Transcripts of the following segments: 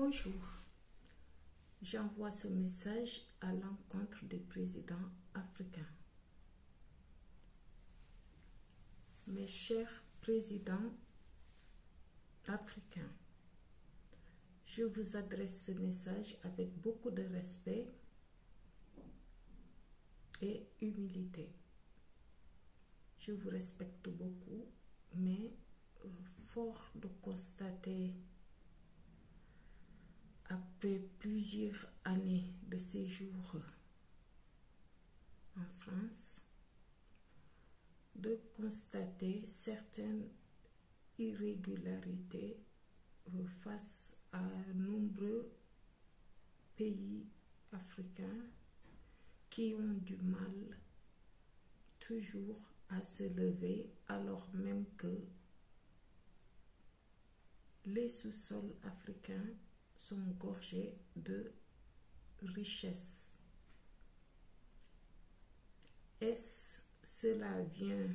Bonjour, j'envoie ce message à l'encontre des présidents africains. Mes chers présidents africains, je vous adresse ce message avec beaucoup de respect et humilité. Je vous respecte beaucoup, mais fort de constater après plusieurs années de séjour en France, de constater certaines irrégularités face à nombreux pays africains qui ont du mal toujours à se lever alors même que les sous-sols africains sont gorgés de richesses. Cela vient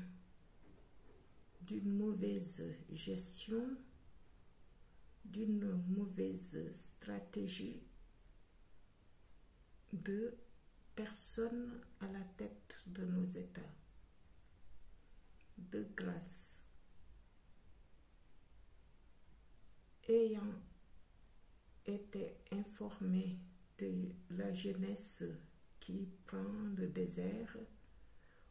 d'une mauvaise gestion, d'une mauvaise stratégie de personnes à la tête de nos États. De grâce, ayant été informé de la jeunesse qui prend le désert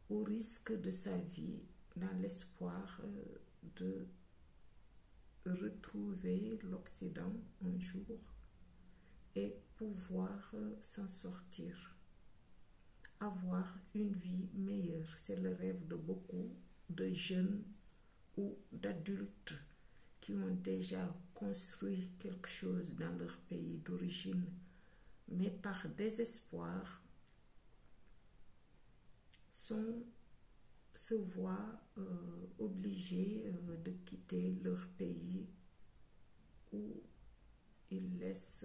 au risque de sa vie dans l'espoir de retrouver l'Occident un jour et pouvoir s'en sortir, avoir une vie meilleure. C'est le rêve de beaucoup de jeunes ou d'adultes qui ont déjà construit quelque chose dans leur pays d'origine, mais par désespoir se voient obligés de quitter leur pays où ils laissent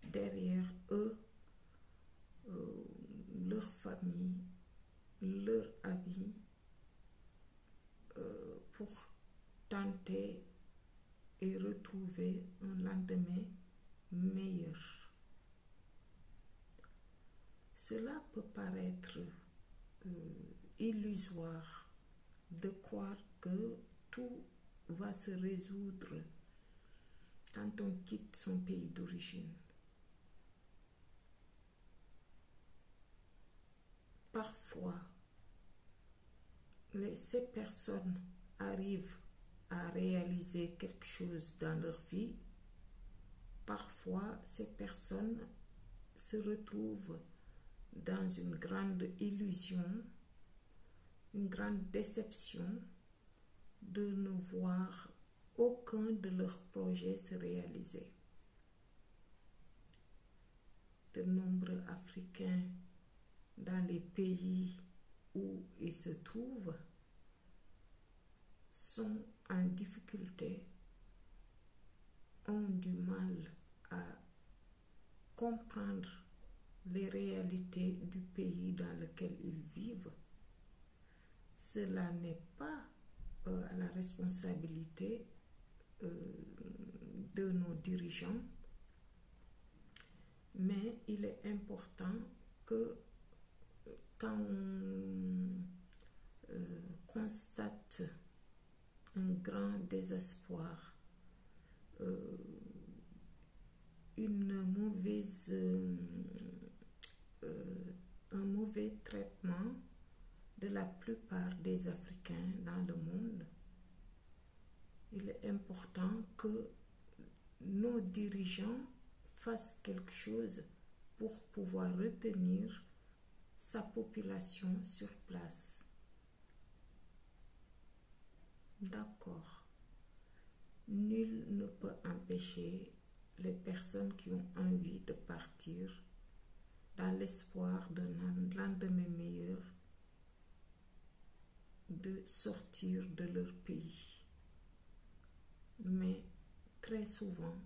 derrière eux leur famille, leur avis, pour tenter et retrouver un lendemain meilleur. Cela peut paraître illusoire de croire que tout va se résoudre quand on quitte son pays d'origine. Parfois, ces personnes arrivent à réaliser quelque chose dans leur vie. Parfois, ces personnes se retrouvent dans une grande illusion, une grande déception de ne voir aucun de leurs projets se réaliser. De nombreux Africains dans les pays où ils se trouvent sont en difficulté, ont du mal à comprendre les réalités du pays dans lequel ils vivent. Cela n'est pas à la responsabilité de nos dirigeants, mais il est important que quand on constate un grand désespoir, un mauvais traitement de la plupart des Africains dans le monde, il est important que nos dirigeants fassent quelque chose pour pouvoir retenir sa population sur place. D'accord. Nul ne peut empêcher les personnes qui ont envie de partir dans l'espoir d'un lendemain meilleur de sortir de leur pays. Mais très souvent,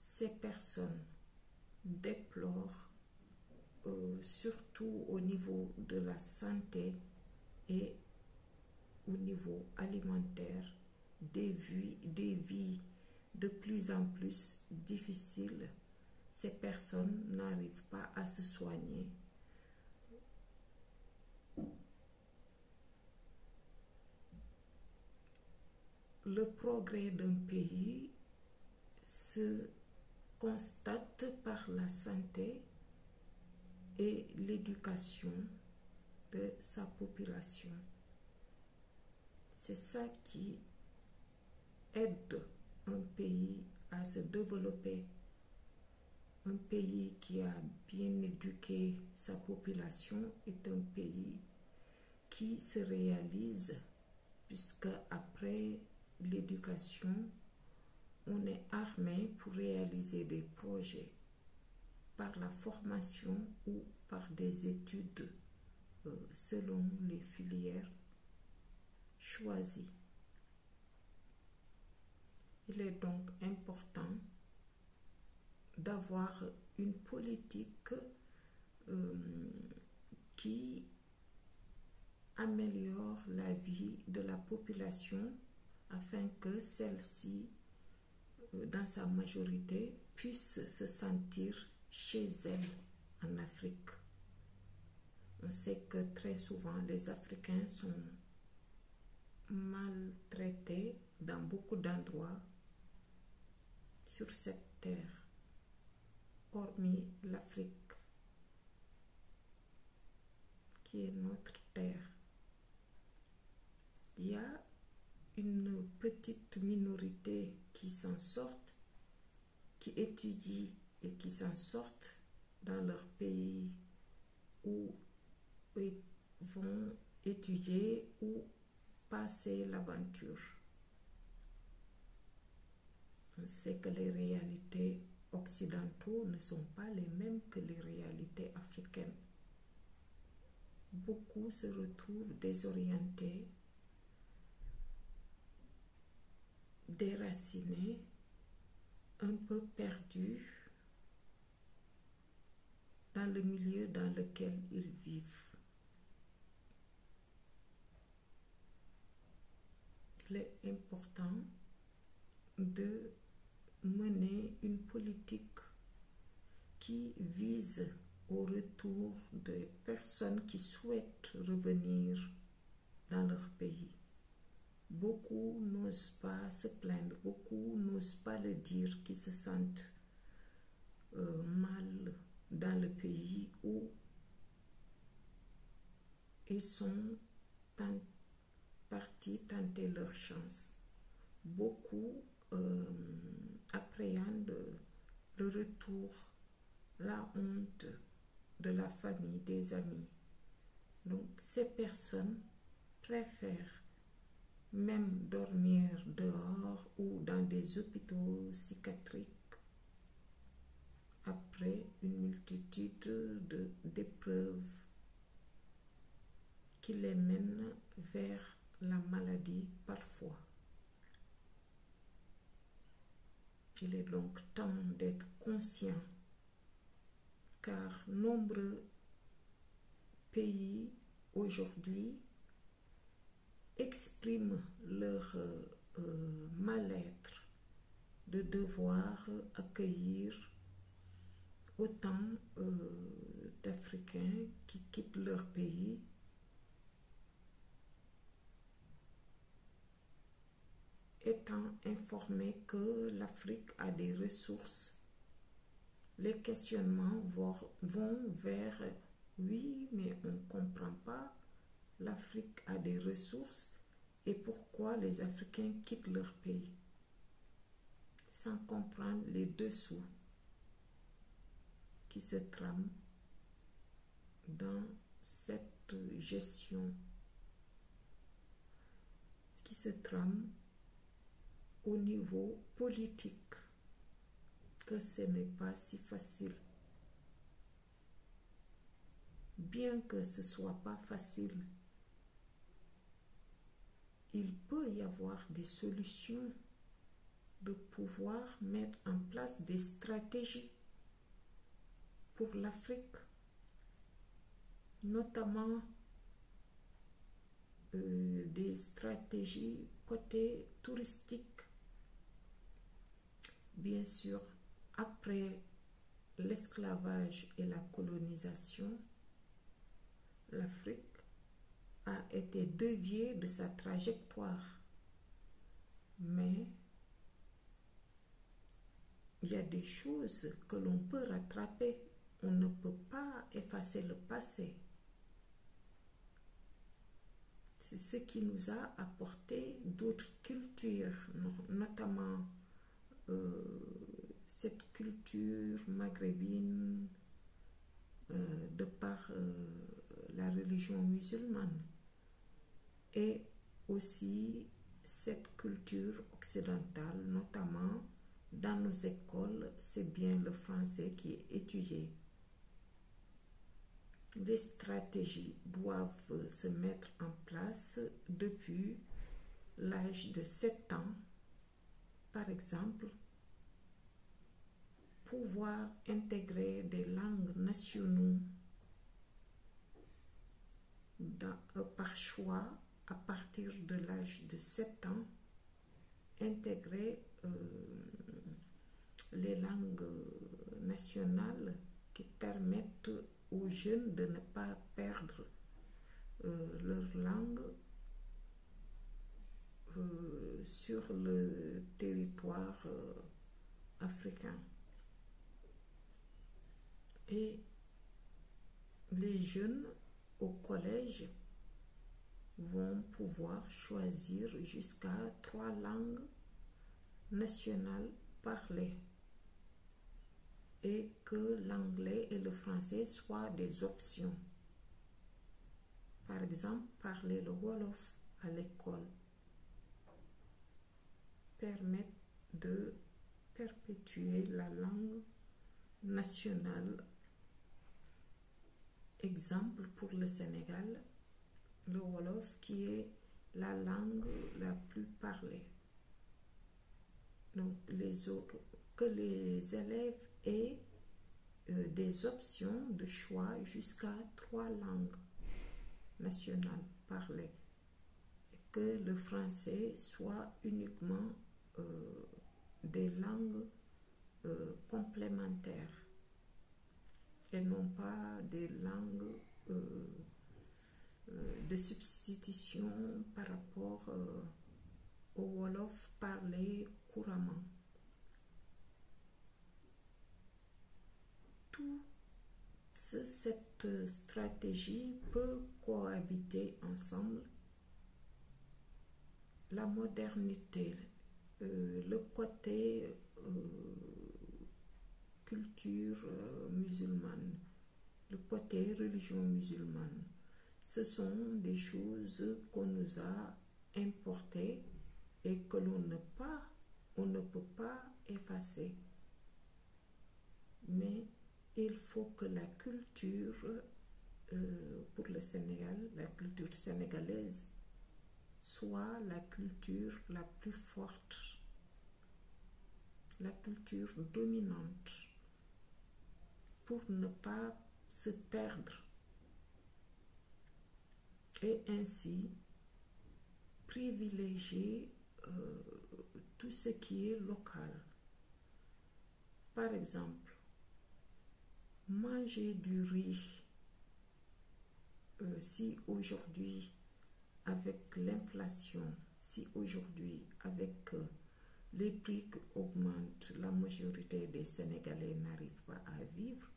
ces personnes déplorent, surtout au niveau de la santé et au niveau alimentaire, des vies de plus en plus difficile. Ces personnes n'arrivent pas à se soigner. Le progrès d'un pays se constate par la santé et l'éducation de sa population. C'est ça qui aide un pays à se développer. Un pays qui a bien éduqué sa population est un pays qui se réalise, puisque après l'éducation, on est armé pour réaliser des projets par la formation ou par des études selon les filières choisies. Il est donc important d'avoir une politique qui améliore la vie de la population afin que celle-ci, dans sa majorité, puisse se sentir chez elle en Afrique. On sait que très souvent les Africains sont maltraités dans beaucoup d'endroits sur cette terre, hormis l'Afrique, qui est notre terre. Il y a une petite minorité qui s'en sortent, qui étudient et qui s'en sortent dans leur pays où ils vont étudier ou passer l'aventure. On sait que les réalités occidentaux ne sont pas les mêmes que les réalités africaines. Beaucoup se retrouvent désorientés, déracinés, un peu perdus dans le milieu dans lequel ils vivent. Il est important de mener une politique qui vise au retour des personnes qui souhaitent revenir dans leur pays. Beaucoup n'osent pas se plaindre, beaucoup n'osent pas le dire, qui se sentent mal dans le pays où ils sont partis tenter leur chance. Beaucoup appréhendent le retour, la honte de la famille, des amis. Donc ces personnes préfèrent même dormir dehors ou dans des hôpitaux psychiatriques après une multitude d'épreuves qui les mènent vers la maladie parfois. Il est donc temps d'être conscient, car nombreux pays aujourd'hui expriment leur mal-être de devoir accueillir autant d'Africains qui quittent leur pays étant informés que l'Afrique a des ressources. Les questionnements vont vers oui, mais on ne comprend pas. L'Afrique a des ressources et pourquoi les Africains quittent leur pays sans comprendre les dessous qui se trament dans cette gestion, qui se trame au niveau politique, que ce n'est pas si facile. Bien que ce ne soit pas facile, il peut y avoir des solutions de pouvoir mettre en place des stratégies pour l'Afrique, notamment des stratégies côté touristique, bien sûr, après l'esclavage et la colonisation, l'Afrique a été déviée de sa trajectoire. Mais il y a des choses que l'on peut rattraper. On ne peut pas effacer le passé. C'est ce qui nous a apporté d'autres cultures, notamment cette culture maghrébine de par la religion musulmane et aussi cette culture occidentale, notamment dans nos écoles, c'est bien le français qui est étudié. Des stratégies doivent se mettre en place depuis l'âge de 7 ans, par exemple, pouvoir intégrer des langues nationaux par choix à partir de l'âge de 7 ans, intégrer les langues nationales qui permettent aux jeunes de ne pas perdre leur langue sur le territoire africain. Et les jeunes au collège vont pouvoir choisir jusqu'à 3 langues nationales parlées et que l'anglais et le français soient des options. Par exemple, parler le Wolof à l'école permet de perpétuer la langue nationale. Exemple pour le Sénégal, le Wolof qui est la langue la plus parlée. Donc que les élèves aient des options de choix jusqu'à 3 langues nationales parlées et que le français soit uniquement des langues complémentaires et non pas des langues de substitution par rapport au Wolof parlé couramment. Toute cette stratégie peut cohabiter ensemble. La modernité, le côté culture musulmane, le côté religion musulmane, ce sont des choses qu'on nous a importées et que l'on ne peut pas effacer. Mais il faut que la culture pour le Sénégal, la culture sénégalaise, soit la culture la plus forte, la culture dominante, pour ne pas se perdre et ainsi privilégier tout ce qui est local. Par exemple, manger du riz, si aujourd'hui, avec l'inflation, si aujourd'hui, avec les prix qui augmentent, la majorité des Sénégalais n'arrivent pas à vivre,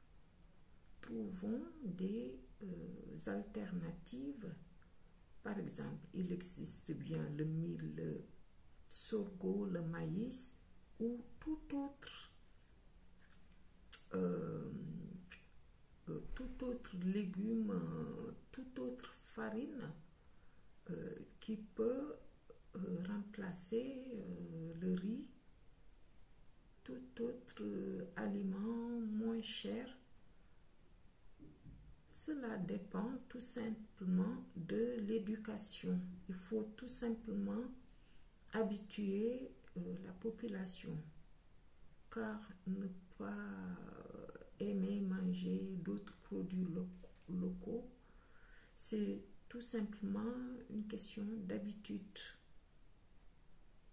trouvons des alternatives. Par exemple, il existe bien le mil, le sorgho, le maïs ou tout autre légume, toute autre farine qui peut remplacer le riz, tout autre aliment moins cher. Cela dépend tout simplement de l'éducation. Il faut tout simplement habituer la population, car ne pas aimer manger d'autres produits locaux, c'est tout simplement une question d'habitude.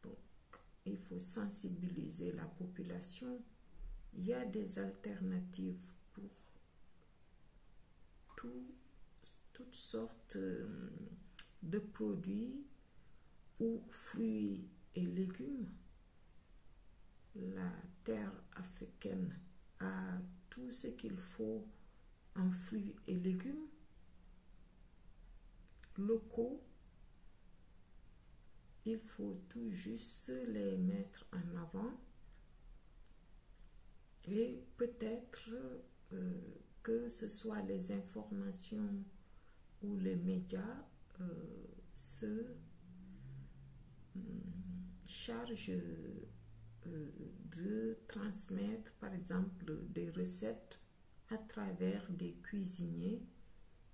Donc, il faut sensibiliser la population. Il y a des alternatives pour toutes sortes de produits ou fruits et légumes. La terre africaine a tout ce qu'il faut en fruits et légumes locaux. Il faut tout juste les mettre en avant et peut-être que ce soit les informations ou les médias se chargent de transmettre par exemple des recettes à travers des cuisiniers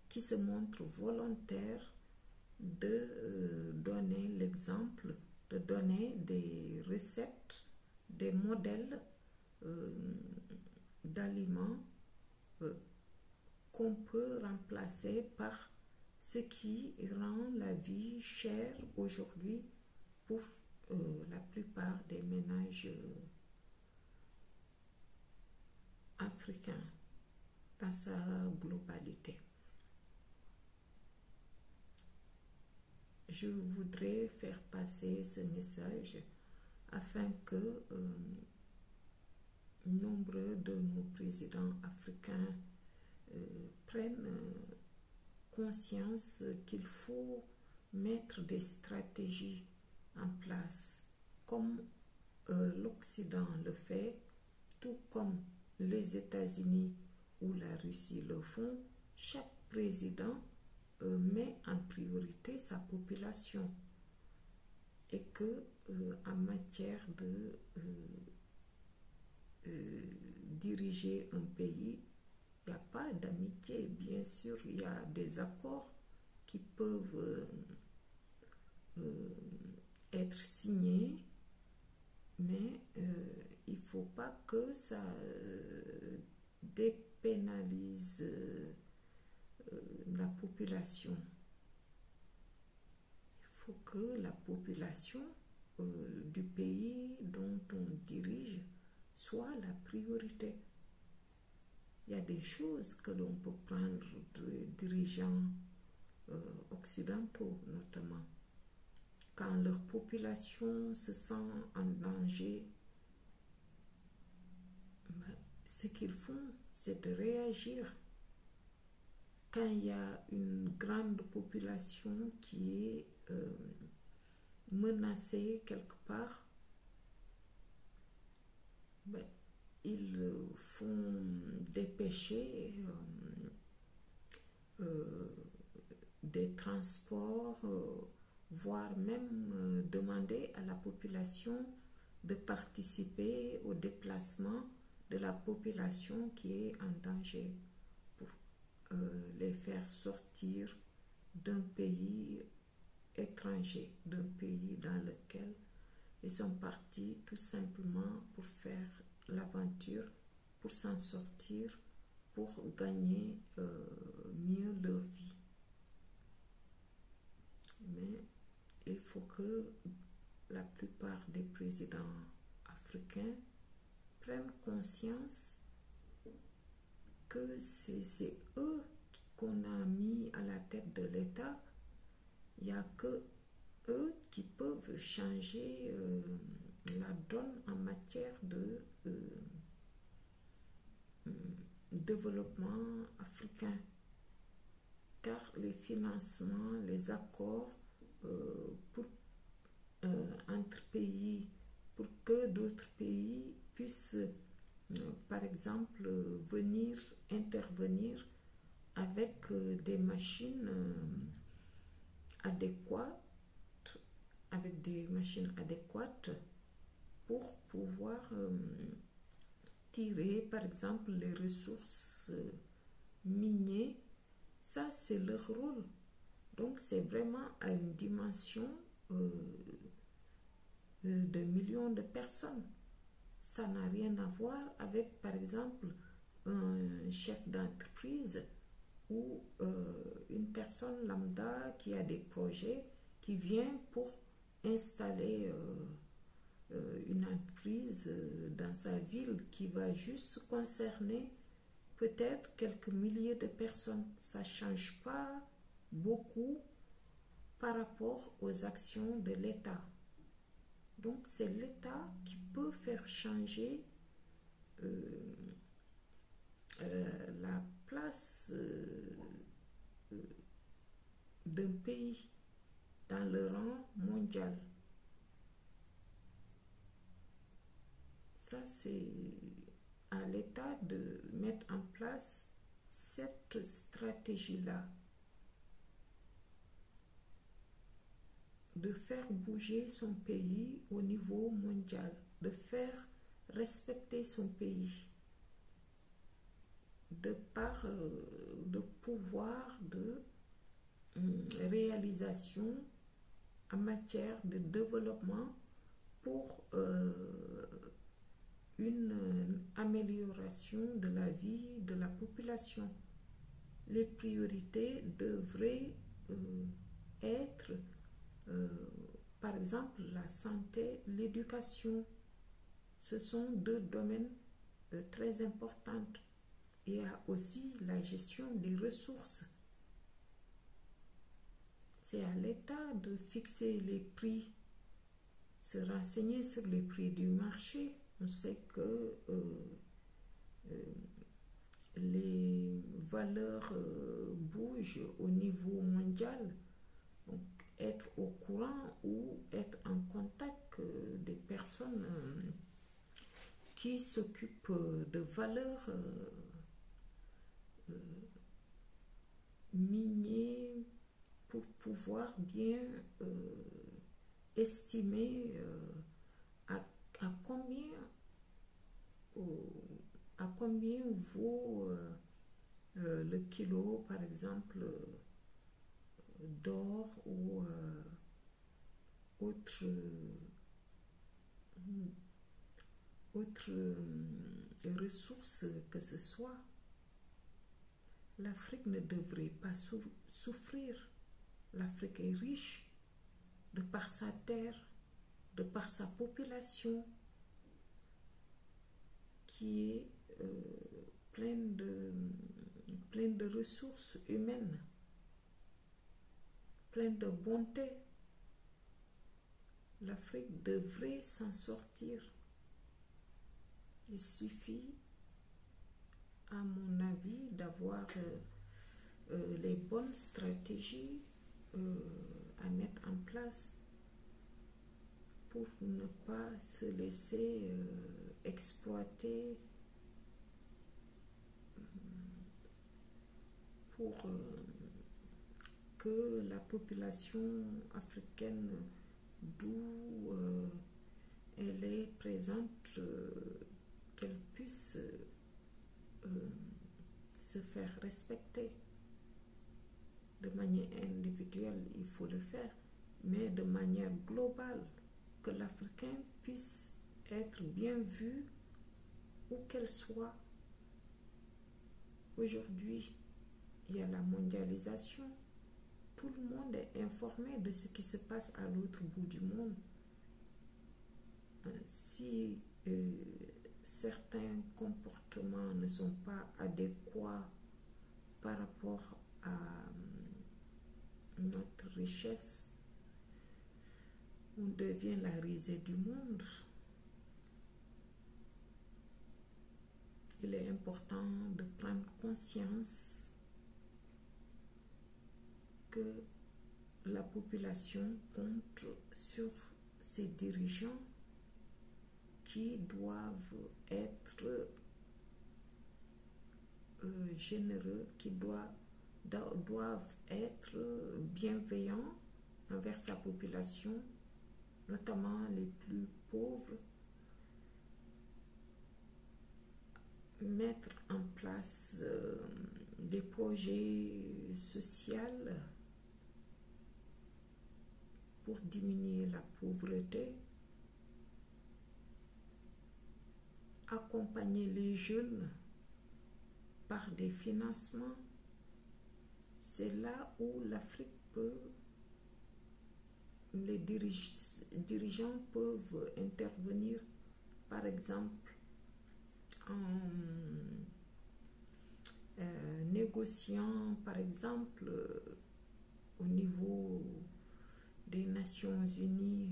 qui se montrent volontaires de donner l'exemple, de donner des recettes, des modèles d'aliments qu'on peut remplacer par ce qui rend la vie chère aujourd'hui pour la plupart des ménages africains dans sa globalité. Je voudrais faire passer ce message afin que nombre de nos présidents africains prennent conscience qu'il faut mettre des stratégies en place, comme l'Occident le fait, tout comme les États-Unis ou la Russie le font. Chaque président met en priorité sa population et que en matière de diriger un pays, il n'y a pas d'amitié. Bien sûr, il y a des accords qui peuvent être signés, mais il ne faut pas que ça dépénalise la population. Il faut que la population du pays dont on dirige soit la priorité. Il y a des choses que l'on peut prendre de dirigeants occidentaux notamment. Quand leur population se sent en danger, ce qu'ils font, c'est de réagir. Quand il y a une grande population qui est menacée quelque part, ils font dépêcher des transports, voire même demander à la population de participer au déplacement de la population qui est en danger pour les faire sortir d'un pays étranger, d'un pays dans lequel ils sont partis tout simplement pour faire l'aventure, pour s'en sortir, pour gagner mieux leur vie. Mais il faut que la plupart des présidents africains prennent conscience que c'est eux qu'on a mis à la tête de l'État. Il n'y a que eux qui peuvent changer la donne en matière de développement africain. Car les financements, les accords entre pays, pour que d'autres pays puissent, par exemple, venir intervenir avec des machines adéquates, pour pouvoir tirer, par exemple, les ressources minières. Ça, c'est leur rôle. Donc, c'est vraiment à une dimension de millions de personnes. Ça n'a rien à voir avec, par exemple, un chef d'entreprise ou une personne lambda qui a des projets, qui vient pour installer une entreprise dans sa ville qui va juste concerner peut-être quelques milliers de personnes. Ça ne change pas beaucoup par rapport aux actions de l'État. Donc c'est l'État qui peut faire changer la place d'un pays dans le rang mondial. Ça, c'est à l'État de mettre en place cette stratégie-là, de faire bouger son pays au niveau mondial, de faire respecter son pays, de par le pouvoir de réalisation en matière de développement pour une amélioration de la vie de la population. Les priorités devraient être, par exemple, la santé, l'éducation. Ce sont deux domaines très importants. Il y a aussi la gestion des ressources. C'est à l'État de fixer les prix, se renseigner sur les prix du marché. On sait que les valeurs bougent au niveau mondial. Donc, être au courant ou être en contact des personnes qui s'occupent de valeurs minières pour pouvoir bien estimer à combien vaut le kilo, par exemple, d'or ou autre ressource que ce soit. L'Afrique ne devrait pas souffrir. L'Afrique est riche de par sa terre, de par sa population qui est pleine de ressources humaines, pleine de bonté. L'Afrique devrait s'en sortir. Il suffit, à mon avis, d'avoir les bonnes stratégies à mettre en place pour ne pas se laisser exploiter, pour que la population africaine, d'où elle est présente, qu'elle puisse se faire respecter. De manière individuelle, il faut le faire, mais de manière globale, que l'Africain puisse être bien vu où qu'elle soit. Aujourd'hui, il y a la mondialisation. Tout le monde est informé de ce qui se passe à l'autre bout du monde. Si certains comportements ne sont pas adéquats par rapport à notre richesse, on devient la risée du monde. Il est important de prendre conscience que la population compte sur ses dirigeants qui doivent être généreux, qui doivent être bienveillants envers sa population, notamment les plus pauvres, mettre en place des projets sociaux pour diminuer la pauvreté, accompagner les jeunes par des financements. C'est là où l'Afrique peut les dirigeants peuvent intervenir, par exemple, en négociant, par exemple, au niveau des Nations Unies,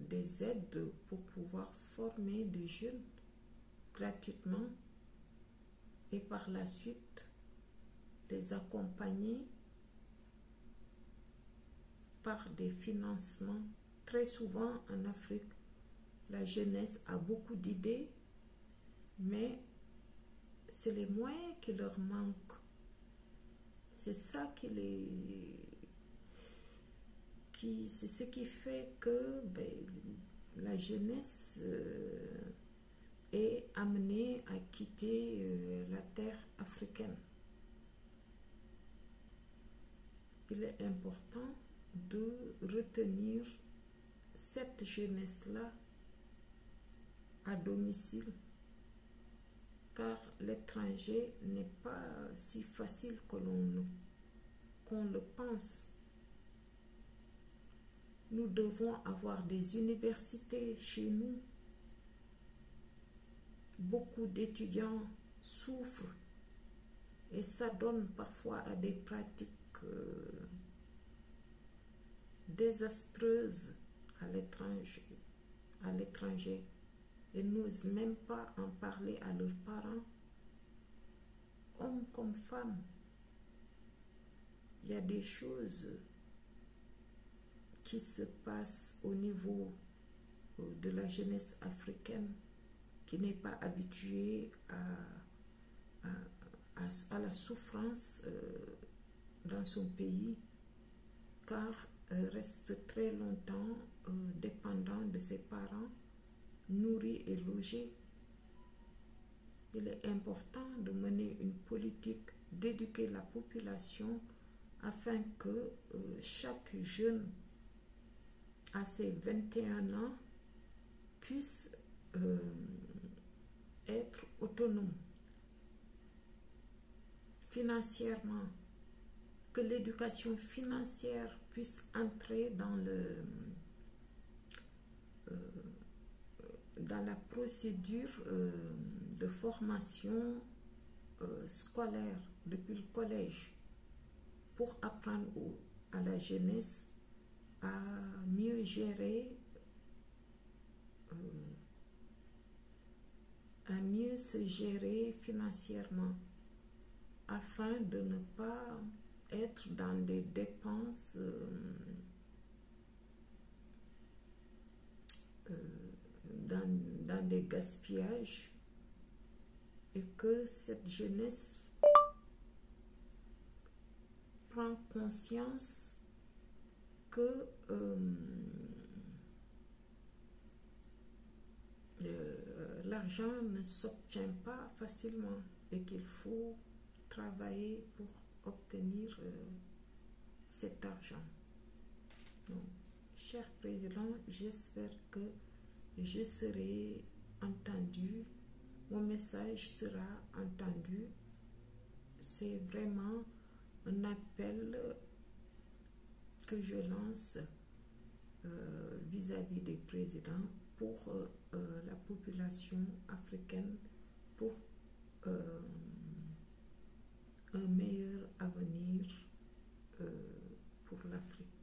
des aides pour pouvoir former des jeunes gratuitement et par la suite les accompagner par des financements. Très souvent en Afrique, la jeunesse a beaucoup d'idées, mais c'est les moyens qui leur manquent. C'est ça c'est ce qui fait que la jeunesse est amenée à quitter la terre africaine. Il est important de retenir cette jeunesse-là à domicile, car l'étranger n'est pas si facile qu'on le pense. Nous devons avoir des universités chez nous. Beaucoup d'étudiants souffrent et ça donne parfois à des pratiques désastreuses à l'étranger et n'osent même pas en parler à leurs parents, hommes comme femmes. Il y a des choses qui se passent au niveau de la jeunesse africaine qui n'est pas habituée à la souffrance dans son pays, car reste très longtemps dépendant de ses parents, nourris et logés. Il est important de mener une politique d'éduquer la population afin que chaque jeune à ses 21 ans puisse être autonome financièrement, que l'éducation financière puisse entrer dans la procédure de formation scolaire depuis le collège pour apprendre à la jeunesse à mieux gérer, à mieux se gérer financièrement afin de ne pas être dans des dépenses dans des gaspillages, et que cette jeunesse prend conscience que l'argent ne s'obtient pas facilement et qu'il faut travailler pour obtenir cet argent. Donc, cher président, j'espère que je serai entendu, mon message sera entendu. C'est vraiment un appel que je lance vis-à-vis des présidents pour la population africaine, pour un meilleur avenir pour l'Afrique.